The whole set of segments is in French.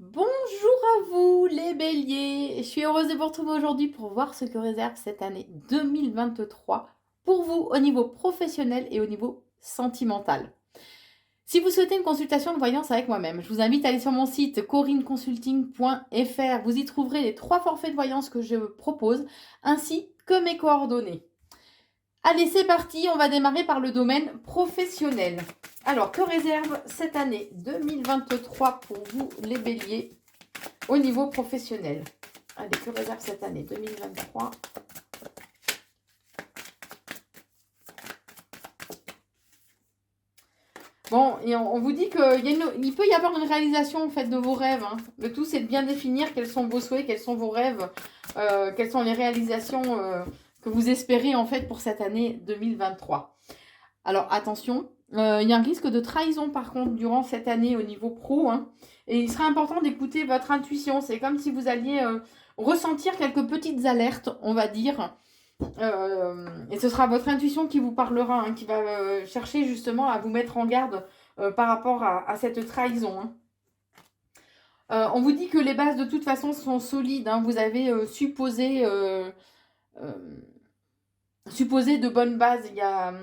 Bonjour à vous les béliers, je suis heureuse de vous retrouver aujourd'hui pour voir ce que réserve cette année 2023 pour vous au niveau professionnel et au niveau sentimental. Si vous souhaitez une consultation de voyance avec moi-même, je vous invite à aller sur mon site corinneconsulting.fr. Vous y trouverez les 3 forfaits de voyance que je propose ainsi que mes coordonnées. Allez, c'est parti, on va démarrer par le domaine professionnel. Alors, que réserve cette année 2023 pour vous les béliers au niveau professionnel? Allez, que réserve cette année 2023? Bon, et on vous dit qu'il peut y avoir une réalisation en fait de vos rêves. Hein. Le tout, c'est de bien définir quels sont vos souhaits, quels sont vos rêves, quelles sont les réalisations que vous espérez en fait pour cette année 2023. Alors attention, il y a un risque de trahison par contre durant cette année au niveau pro. Hein, et il serait important d'écouter votre intuition. C'est comme si vous alliez ressentir quelques petites alertes, on va dire. Et ce sera votre intuition qui vous parlera, hein, qui va chercher justement à vous mettre en garde par rapport à cette trahison. Hein. On vous dit que les bases de toute façon sont solides. Hein, vous avez supposé de bonnes bases. Il y a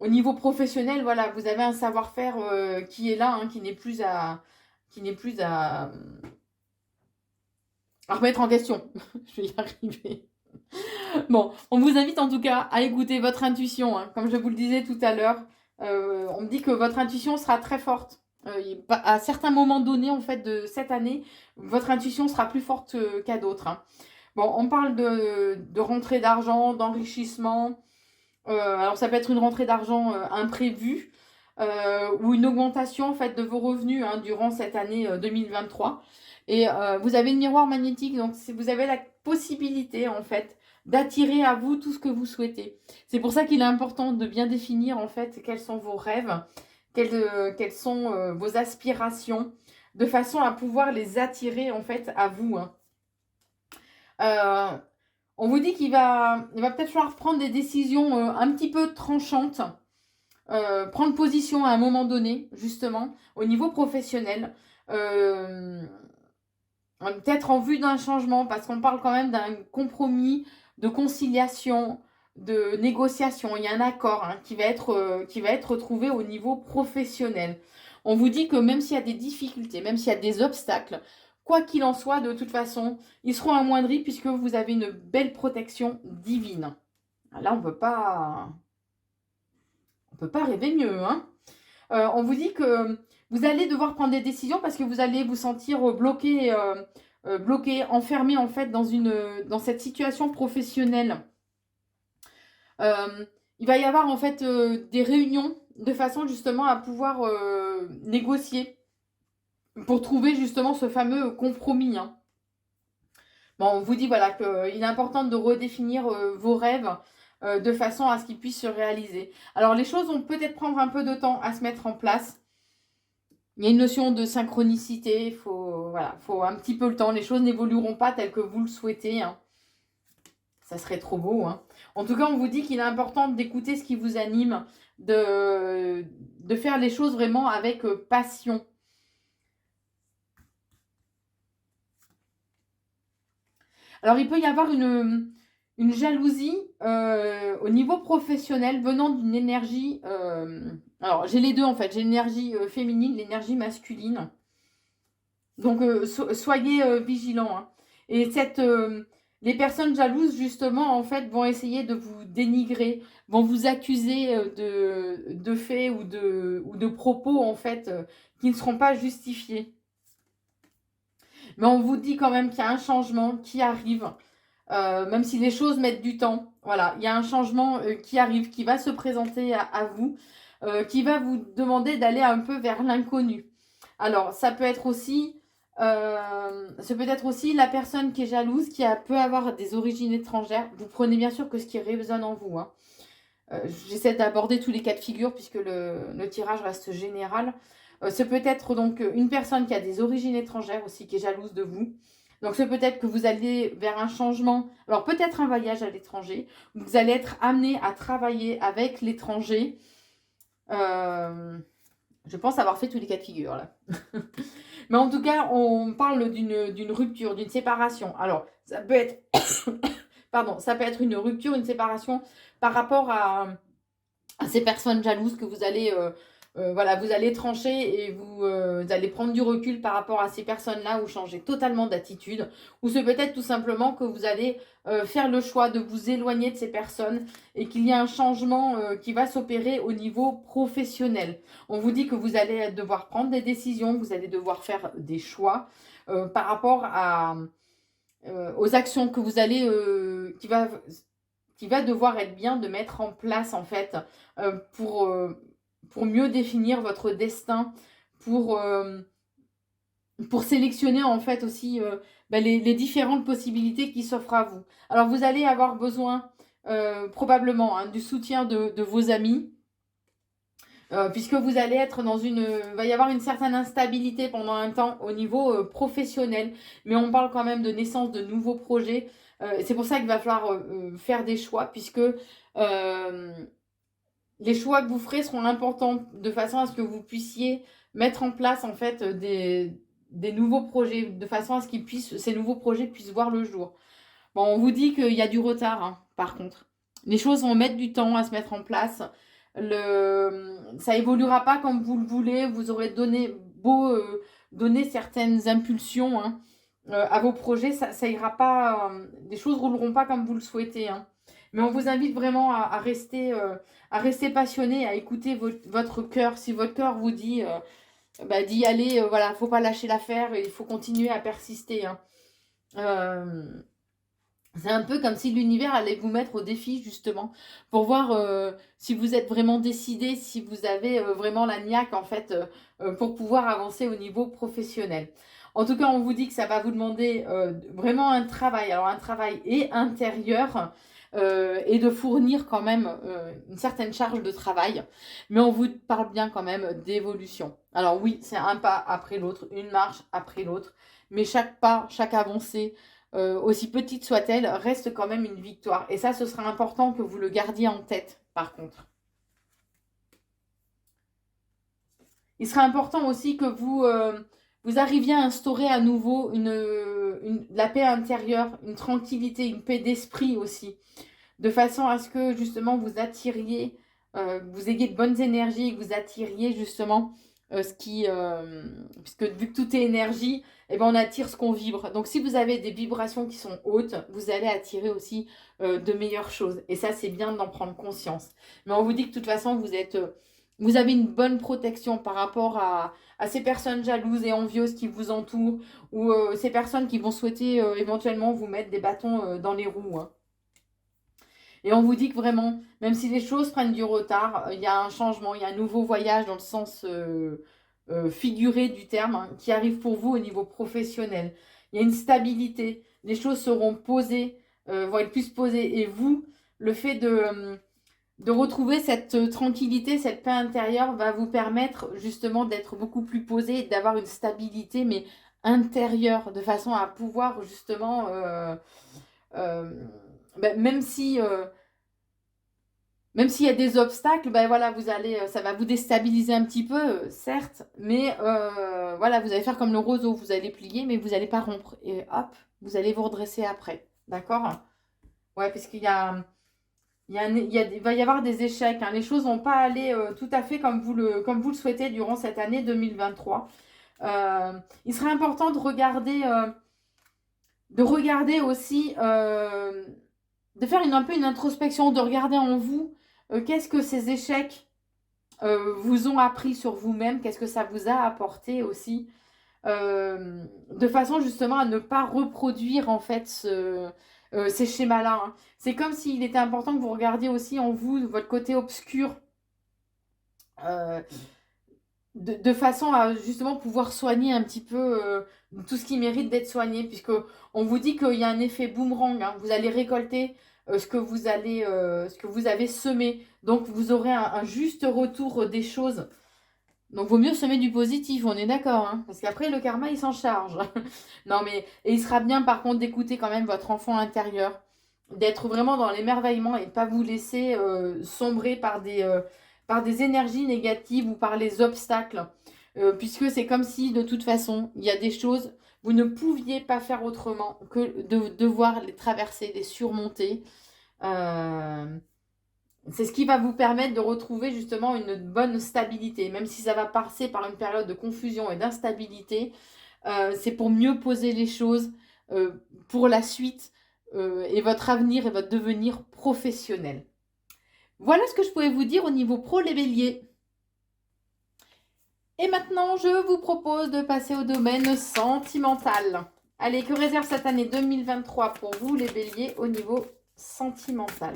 au niveau professionnel, voilà, vous avez un savoir-faire qui est là, hein, qui n'est plus à remettre en question. Je vais y arriver. Bon, on vous invite en tout cas à écouter votre intuition. Hein. Comme je vous le disais tout à l'heure, on me dit que votre intuition sera très forte. À certains moments donnés en fait de cette année, votre intuition sera plus forte qu'à d'autres. Hein. Bon, on parle de rentrée d'argent, d'enrichissement. Alors ça peut être une rentrée d'argent imprévue ou une augmentation en fait de vos revenus hein, durant cette année 2023. Et vous avez le miroir magnétique, donc vous avez la possibilité en fait d'attirer à vous tout ce que vous souhaitez. C'est pour ça qu'il est important de bien définir en fait quels sont vos rêves, quelles sont vos aspirations, de façon à pouvoir les attirer en fait à vous. Hein. On vous dit qu'il va peut-être falloir prendre des décisions un petit peu tranchantes, prendre position à un moment donné, justement, au niveau professionnel. Euh, Peut-être en vue d'un changement, parce qu'on parle quand même d'un compromis, de conciliation, de négociation. Il y a un accord hein, qui va être trouvé au niveau professionnel. On vous dit que même s'il y a des difficultés, même s'il y a des obstacles, quoi qu'il en soit, de toute façon, ils seront amoindris puisque vous avez une belle protection divine. Là, on peut pas rêver mieux. Hein. On vous dit que vous allez devoir prendre des décisions parce que vous allez vous sentir bloqué, enfermé en fait dans cette situation professionnelle. Il va y avoir en fait des réunions de façon justement à pouvoir négocier pour trouver justement ce fameux compromis. Hein. Bon, on vous dit voilà qu'il est important de redéfinir vos rêves de façon à ce qu'ils puissent se réaliser. Alors les choses vont peut-être prendre un peu de temps à se mettre en place. Il y a une notion de synchronicité, faut un petit peu le temps. Les choses n'évolueront pas telles que vous le souhaitez. Hein. Ça serait trop beau. Hein. En tout cas, on vous dit qu'il est important d'écouter ce qui vous anime, de faire les choses vraiment avec passion. Alors, il peut y avoir une jalousie au niveau professionnel venant d'une énergie. Alors, j'ai les deux en fait. J'ai l'énergie féminine, l'énergie masculine. Donc, soyez vigilants. Hein. Et les personnes jalouses, justement, en fait, vont essayer de vous dénigrer, vont vous accuser de faits ou de propos, en fait, qui ne seront pas justifiés. Mais on vous dit quand même qu'il y a un changement qui arrive, même si les choses mettent du temps. Voilà, il y a un changement qui arrive, qui va se présenter à vous, qui va vous demander d'aller un peu vers l'inconnu. Alors, ça peut être aussi c'est peut-être aussi la personne qui est jalouse, peut avoir des origines étrangères. Vous prenez bien sûr que ce qui résonne en vous. Hein. J'essaie d'aborder tous les cas de figure puisque le tirage reste général. C'est peut-être donc une personne qui a des origines étrangères aussi, qui est jalouse de vous. Donc c'est peut-être que vous allez vers un changement, alors peut-être un voyage à l'étranger, vous allez être amené à travailler avec l'étranger. Je pense avoir fait tous les cas de figure là. Mais en tout cas, on parle d'une rupture, d'une séparation. Alors, ça peut être, pardon, ça peut être une rupture, une séparation par rapport à ces personnes jalouses que vous allez, voilà, vous allez trancher et vous allez prendre du recul par rapport à ces personnes-là ou changer totalement d'attitude. Ou c'est peut-être tout simplement que vous allez faire le choix de vous éloigner de ces personnes et qu'il y a un changement qui va s'opérer au niveau professionnel. On vous dit que vous allez devoir prendre des décisions, que vous allez devoir faire des choix par rapport aux actions que vous allez, qui va devoir être bien de mettre en place en fait pour mieux définir votre destin, pour, euh, pour sélectionner en fait aussi les différentes possibilités qui s'offrent à vous. Alors vous allez avoir besoin probablement du soutien de vos amis. Puisque vous allez être dans va y avoir une certaine instabilité pendant un temps au niveau professionnel, mais on parle quand même de naissance de nouveaux projets. C'est pour ça qu'il va falloir faire des choix, puisque les choix que vous ferez seront importants de façon à ce que vous puissiez mettre en place en fait des nouveaux projets, de façon à ce ces nouveaux projets puissent voir le jour. Bon, on vous dit qu'il y a du retard, hein, par contre. Les choses vont mettre du temps à se mettre en place. Ça évoluera pas comme vous le voulez. Vous aurez beau donner certaines impulsions hein, à vos projets, ça ira pas. Les choses rouleront pas comme vous le souhaitez. Hein. Mais on vous invite vraiment à rester passionné, à écouter votre cœur. Si votre cœur vous dit d'y aller, voilà, faut pas lâcher l'affaire, il faut continuer à persister. Hein. C'est un peu comme si l'univers allait vous mettre au défi justement pour voir si vous êtes vraiment décidé, si vous avez vraiment la niaque en fait pour pouvoir avancer au niveau professionnel. En tout cas, on vous dit que ça va vous demander vraiment un travail, alors un travail et intérieur et de fournir quand même une certaine charge de travail, mais on vous parle bien quand même d'évolution. Alors oui, c'est un pas après l'autre, une marche après l'autre, mais chaque pas, chaque avancée, aussi petite soit-elle, reste quand même une victoire. Et ça, ce sera important que vous le gardiez en tête, par contre. Il sera important aussi que vous arriviez à instaurer à nouveau la paix intérieure, une tranquillité, une paix d'esprit aussi, de façon à ce que justement vous attiriez, vous ayez de bonnes énergies et que vous attiriez justement puisque vu que tout est énergie, eh ben on attire ce qu'on vibre. Donc si vous avez des vibrations qui sont hautes, vous allez attirer aussi de meilleures choses. Et ça, c'est bien d'en prendre conscience. Mais on vous dit que de toute façon, vous avez une bonne protection par rapport à ces personnes jalouses et envieuses qui vous entourent ou ces personnes qui vont souhaiter éventuellement vous mettre des bâtons dans les roues. Hein. Et on vous dit que vraiment, même si les choses prennent du retard, il y a un changement, il y a un nouveau voyage dans le sens figuré du terme hein, qui arrive pour vous au niveau professionnel. Il y a une stabilité, les choses seront posées, vont être plus posées. Et vous, le fait de retrouver cette tranquillité, cette paix intérieure va vous permettre justement d'être beaucoup plus posé, d'avoir une stabilité, mais intérieure, de façon à pouvoir justement... euh, même si même s'il y a des obstacles, ben voilà, ça va vous déstabiliser un petit peu, certes, mais voilà, vous allez faire comme le roseau, vous allez plier, mais vous n'allez pas rompre. Et hop, vous allez vous redresser après, d'accord? Ouais, parce il va y avoir des échecs, hein. Les choses vont pas aller tout à fait comme vous le souhaitez durant cette année 2023. Il serait important de regarder aussi, de faire un peu une introspection, de regarder en vous qu'est-ce que ces échecs vous ont appris sur vous-même, qu'est-ce que ça vous a apporté aussi, de façon justement à ne pas reproduire en fait ces schémas-là. Hein. C'est comme s'il était important que vous regardiez aussi en vous votre côté obscur. Euh, de façon à justement pouvoir soigner un petit peu tout ce qui mérite d'être soigné, puisque on vous dit qu'il y a un effet boomerang, hein. Vous allez récolter ce que vous avez semé, donc vous aurez un juste retour des choses. Donc vaut mieux semer du positif, on est d'accord, hein, parce qu'après le karma il s'en charge. Non mais et il sera bien par contre d'écouter quand même votre enfant intérieur, d'être vraiment dans l'émerveillement et de pas vous laisser sombrer par des énergies négatives ou par les obstacles. puisque c'est comme si de toute façon, il y a des choses, vous ne pouviez pas faire autrement que de devoir les traverser, les surmonter. Euh, c'est ce qui va vous permettre de retrouver justement une bonne stabilité, même si ça va passer par une période de confusion et d'instabilité. C'est pour mieux poser les choses euh, pour la suite et votre avenir et votre devenir professionnel. Voilà ce que je pouvais vous dire au niveau pro les béliers. Et maintenant, je vous propose de passer au domaine sentimental. Allez, que réserve cette année 2023 pour vous les béliers au niveau sentimental?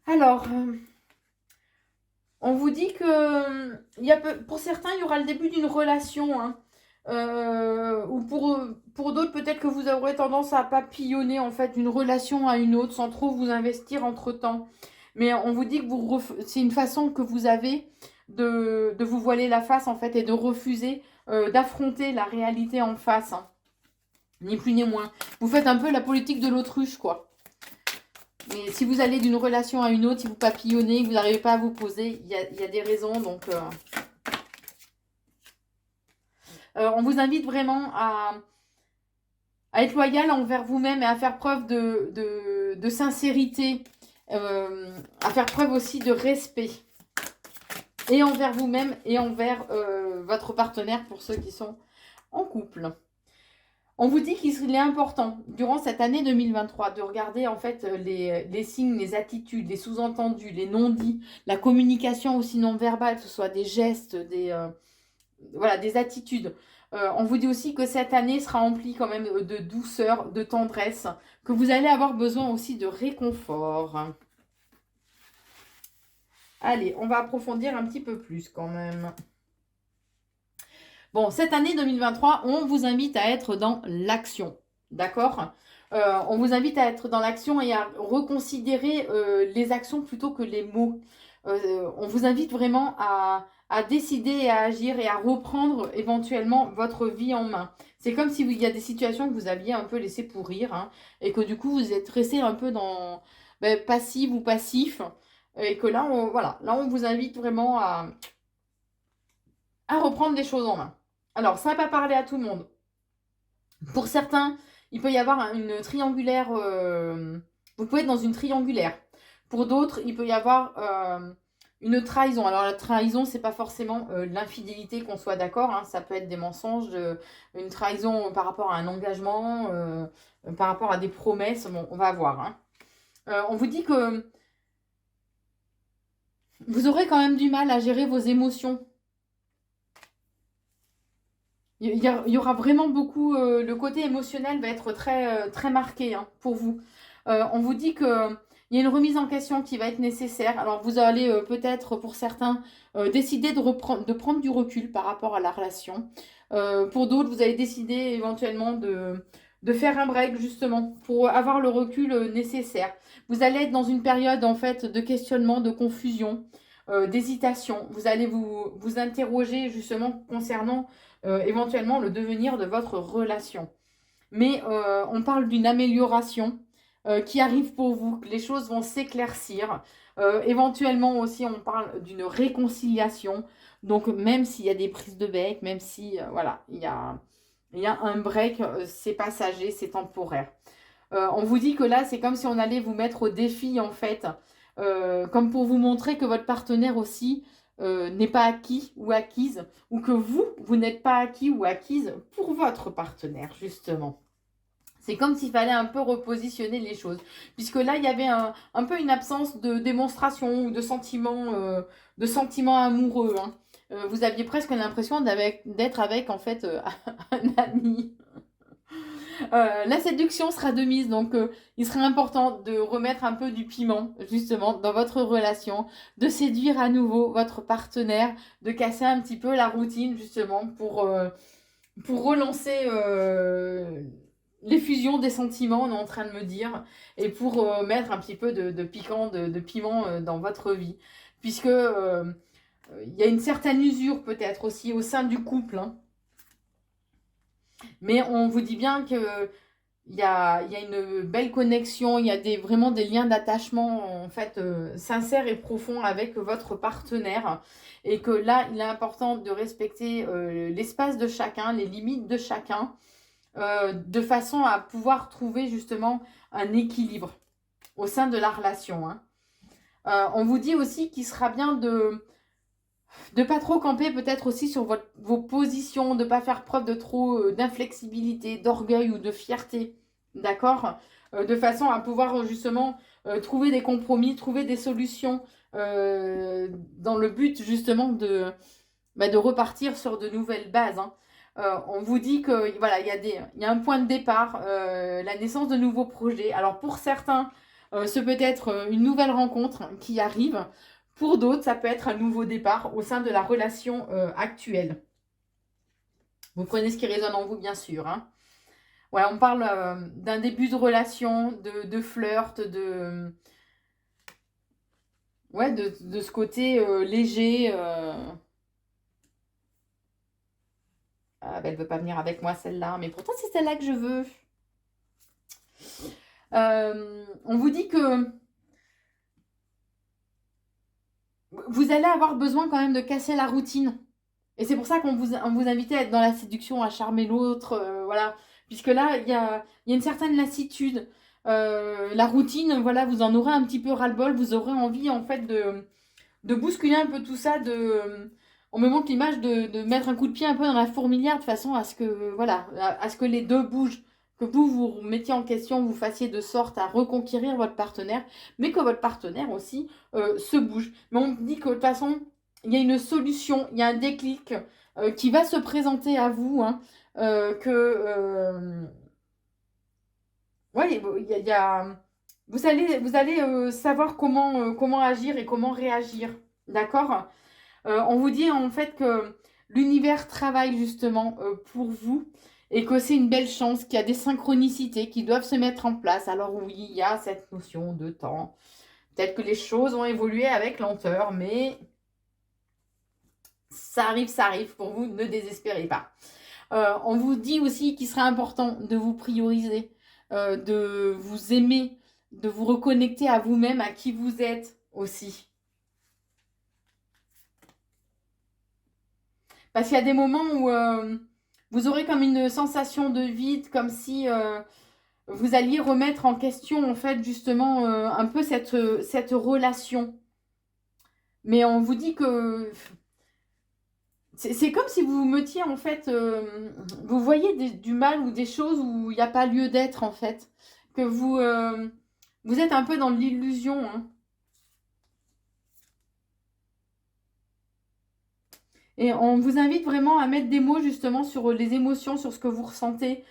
Alors, on vous dit que pour certains, il y aura le début d'une relation. Hein. Ou pour d'autres, peut-être que vous aurez tendance à papillonner en fait d'une relation à une autre sans trop vous investir entre-temps. Mais on vous dit que c'est une façon que vous avez de vous voiler la face en fait et de refuser d'affronter la réalité en face. Hein. Ni plus ni moins. Vous faites un peu la politique de l'autruche, quoi. Mais si vous allez d'une relation à une autre, si vous papillonnez, que vous n'arrivez pas à vous poser, il y a des raisons. Donc, on vous invite vraiment à être loyal envers vous-même et à faire preuve de sincérité, à faire preuve aussi de respect. Et envers vous-même et envers votre partenaire pour ceux qui sont en couple. On vous dit qu'il est important, durant cette année 2023, de regarder en fait les signes, les attitudes, les sous-entendus, les non-dits, la communication aussi non-verbale, que ce soit des gestes, voilà, des attitudes. On vous dit aussi que cette année sera emplie quand même de douceur, de tendresse, que vous allez avoir besoin aussi de réconfort. Allez, on va approfondir un petit peu plus quand même. Bon, cette année 2023, on vous invite à être dans l'action, d'accord? On vous invite à être dans l'action et à reconsidérer les actions plutôt que les mots. On vous invite vraiment à décider et à agir et à reprendre éventuellement votre vie en main. C'est comme si il y a des situations que vous aviez un peu laissé pourrir hein, et que du coup vous êtes resté un peu dans passif ou passif et que là on vous invite vraiment à reprendre des choses en main. Alors, ça va pas parler à tout le monde. Pour certains, il peut y avoir une triangulaire. Vous pouvez être dans une triangulaire. Pour d'autres, il peut y avoir une trahison. Alors, la trahison, c'est pas forcément l'infidélité, qu'on soit d'accord. Hein. Ça peut être des mensonges, une trahison par rapport à un engagement, par rapport à des promesses. Bon, on va voir. Hein. On vous dit que vous aurez quand même du mal à gérer vos émotions. Il y aura vraiment beaucoup, le côté émotionnel va être très marqué hein, pour vous. On vous dit que il y a une remise en question qui va être nécessaire. Alors vous allez peut-être pour certains décider de prendre du recul par rapport à la relation. Pour d'autres, vous allez décider éventuellement de faire un break justement pour avoir le recul nécessaire. Vous allez être dans une période en fait de questionnement, de confusion, d'hésitation. Vous allez vous interroger justement concernant éventuellement le devenir de votre relation. Mais on parle d'une amélioration qui arrive pour vous, que les choses vont s'éclaircir. Éventuellement aussi, on parle d'une réconciliation. Donc même s'il y a des prises de bec, même si voilà, il y a un break, c'est passager, c'est temporaire. On vous dit que là, c'est comme si on allait vous mettre au défi en fait, comme pour vous montrer que votre partenaire aussi n'est pas acquis ou acquise, ou que vous n'êtes pas acquis ou acquise pour votre partenaire, justement. C'est comme s'il fallait un peu repositionner les choses. Puisque là, il y avait un peu une absence de démonstration ou de sentiments amoureux. Hein. Vous aviez presque l'impression d'être avec, en fait, un ami. La séduction sera de mise, donc il serait important de remettre un peu du piment, justement, dans votre relation, de séduire à nouveau votre partenaire, de casser un petit peu la routine, justement, pour relancer l'effusion des sentiments, on est en train de me dire, et pour mettre un petit peu de piquant, de piment dans votre vie. Puisque il y a une certaine usure peut-être aussi au sein du couple, hein. Mais on vous dit bien que il y a une belle connexion, il y a vraiment des liens d'attachement en fait sincères et profonds avec votre partenaire. Et que là, il est important de respecter l'espace de chacun, les limites de chacun, de façon à pouvoir trouver justement un équilibre au sein de la relation. Hein. On vous dit aussi qu'il sera bien de pas trop camper peut-être aussi sur vos positions, de pas faire preuve de trop d'inflexibilité, d'orgueil ou de fierté, d'accord. De façon à pouvoir justement trouver des compromis, trouver des solutions dans le but justement de repartir sur de nouvelles bases. Hein. On vous dit que voilà, il y a un point de départ, la naissance de nouveaux projets. Alors pour certains, ce peut être une nouvelle rencontre qui arrive. Pour d'autres, ça peut être un nouveau départ au sein de la relation actuelle. Vous prenez ce qui résonne en vous, bien sûr. Hein. Ouais, on parle d'un début de relation, de flirt, ouais, de ce côté léger. Ah, ben, elle veut pas venir avec moi, celle-là. Mais pourtant, c'est celle-là que je veux. On vous dit que vous allez avoir besoin quand même de casser la routine. Et c'est pour ça on vous invitait à être dans la séduction, à charmer l'autre, voilà. Puisque là, il y a une certaine lassitude. La routine, voilà, vous en aurez un petit peu ras-le-bol. Vous aurez envie, en fait, de bousculer un peu tout ça. On me montre l'image de mettre un coup de pied un peu dans la fourmilière de façon à ce que, voilà, à ce que les deux bougent. Que vous remettiez en question, vous fassiez de sorte à reconquérir votre partenaire, mais que votre partenaire aussi se bouge. Mais on dit que de toute façon, il y a une solution, il y a un déclic qui va se présenter à vous, hein, ouais, vous allez savoir comment agir et comment réagir, d'accord? On vous dit en fait que l'univers travaille justement pour vous et que c'est une belle chance, qu'il y a des synchronicités qui doivent se mettre en place. Alors oui, il y a cette notion de temps. Peut-être que les choses ont évolué avec lenteur, mais ça arrive pour vous, ne désespérez pas. On vous dit aussi qu'il sera important de vous prioriser, de vous aimer, de vous reconnecter à vous-même, à qui vous êtes aussi. Parce qu'il y a des moments où vous aurez comme une sensation de vide, comme si vous alliez remettre en question, en fait, justement, un peu cette relation. Mais on vous dit que c'est comme si vous vous mettiez, en fait, vous voyez du mal ou des choses où il n'y a pas lieu d'être, en fait. Que vous êtes un peu dans l'illusion. Hein. Et on vous invite vraiment à mettre des mots justement sur les émotions, sur ce que vous ressentez,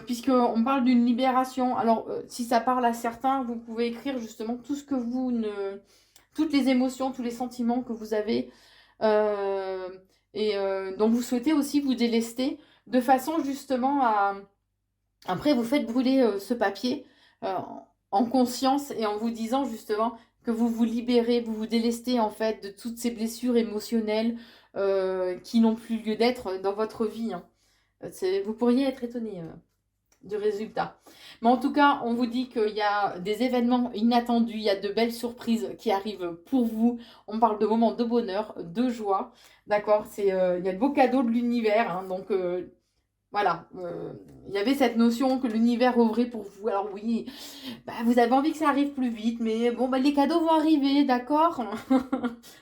puisqu'on parle d'une libération. Alors, si ça parle à certains, vous pouvez écrire justement tout ce que vous ne... toutes les émotions, tous les sentiments que vous avez euh, et dont vous souhaitez aussi vous délester, de façon justement à... Après, vous faites brûler ce papier euh, en conscience et en vous disant justement que vous vous libérez, vous vous délestez en fait de toutes ces blessures émotionnelles qui n'ont plus lieu d'être dans votre vie. Hein. Vous pourriez être étonné du résultat. Mais en tout cas, on vous dit qu'il y a des événements inattendus, il y a de belles surprises qui arrivent pour vous. On parle de moments de bonheur, de joie. D'accord. Il y a le beau cadeau de l'univers. Hein, donc, voilà, il y avait cette notion que l'univers ouvrait pour vous. Alors oui, bah, vous avez envie que ça arrive plus vite, mais bon, bah, les cadeaux vont arriver, d'accord?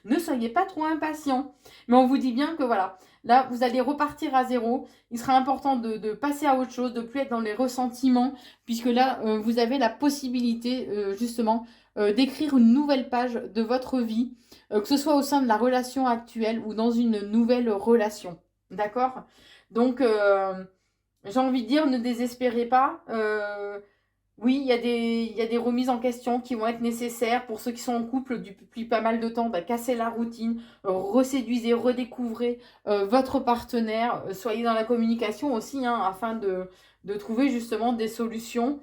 Ne soyez pas trop impatients. Mais on vous dit bien que voilà, là, vous allez repartir à zéro. Il sera important de passer à autre chose, de plus être dans les ressentiments, puisque là, vous avez la possibilité, justement, d'écrire une nouvelle page de votre vie, que ce soit au sein de la relation actuelle ou dans une nouvelle relation. D'accord? Donc, j'ai envie de dire, ne désespérez pas. Oui, il y a des remises en question qui vont être nécessaires pour ceux qui sont en couple depuis pas mal de temps. Bah, casser la routine, reséduisez, redécouvrez votre partenaire. Soyez dans la communication aussi, hein, afin de trouver justement des solutions.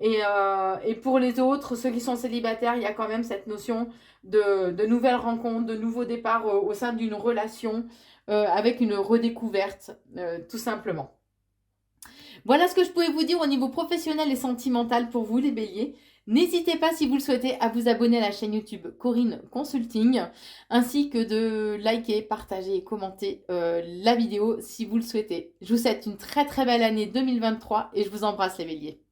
Et pour les autres, ceux qui sont célibataires, il y a quand même cette notion de nouvelles rencontres, de nouveaux départs au sein d'une relation avec une redécouverte, tout simplement. Voilà ce que je pouvais vous dire au niveau professionnel et sentimental pour vous les béliers. N'hésitez pas si vous le souhaitez à vous abonner à la chaîne YouTube Corinne Consulting, ainsi que de liker, partager et commenter la vidéo si vous le souhaitez. Je vous souhaite une très très belle année 2023 et je vous embrasse les béliers.